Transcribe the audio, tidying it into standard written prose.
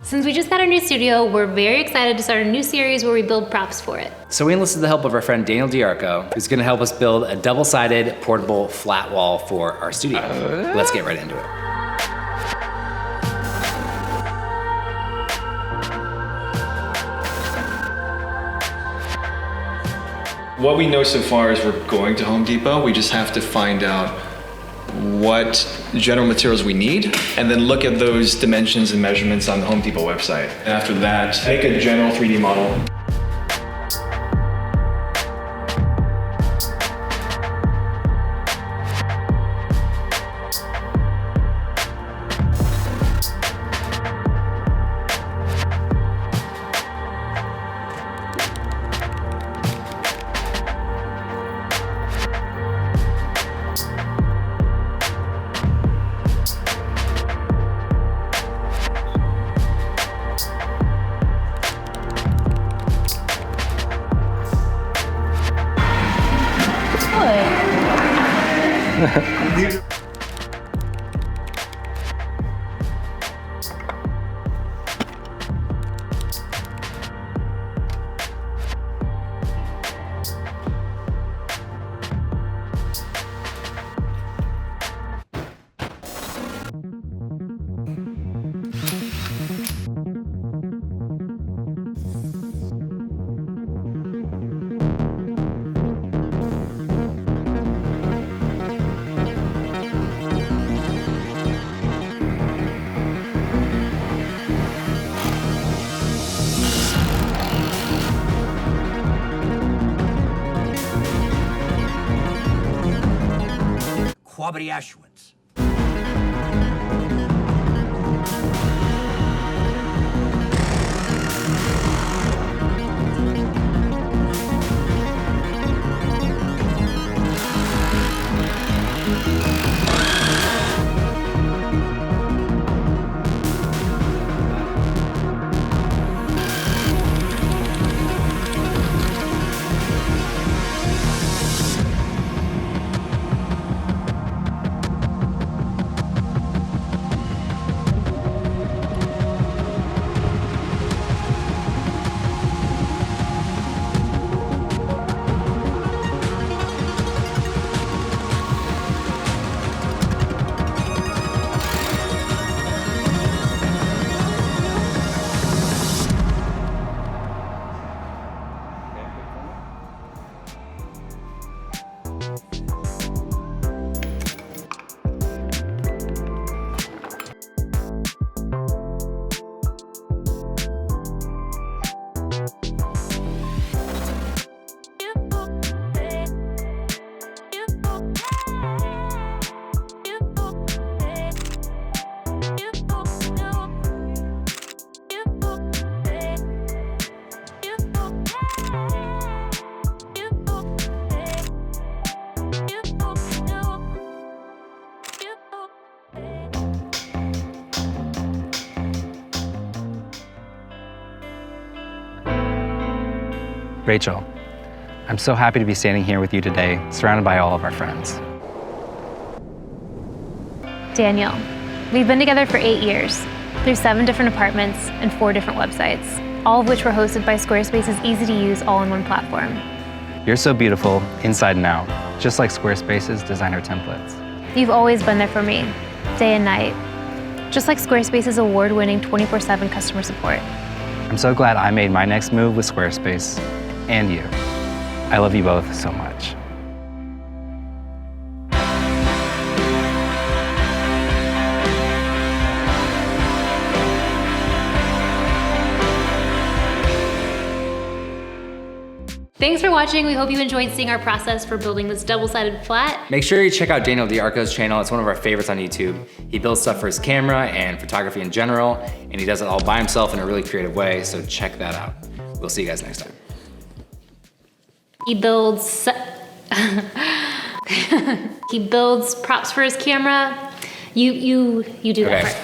Since we just got our new studio, we're very excited to start a new series where we build props for it. So we enlisted the help of our friend Daniel DeArco, who's gonna help us build a double-sided portable flat wall for our studio. Let's get right into it. What we know so far is we're going to Home Depot. We just have to find out what general materials we need and then look at those dimensions and measurements on the Home Depot website. And after that, make a general 3D model. Bardyuzha. Rachel, I'm so happy to be standing here with you today, surrounded by all of our friends. Daniel, we've been together for 8 years, through 7 different apartments and 4 different websites, all of which were hosted by Squarespace's easy-to-use all-in-one platform. You're so beautiful, inside and out, just like Squarespace's designer templates. You've always been there for me, day and night, just like Squarespace's award-winning 24/7 customer support. I'm so glad I made my next move with Squarespace, and you. I love you both so much. Thanks for watching. We hope you enjoyed seeing our process for building this double-sided flat. Make sure you check out Daniel DeArco's channel. It's one of our favorites on YouTube. He builds stuff for his camera and photography in general, and he does it all by himself in a really creative way, so check that out. We'll see you guys next time. He builds he builds props for his camera. You do that part.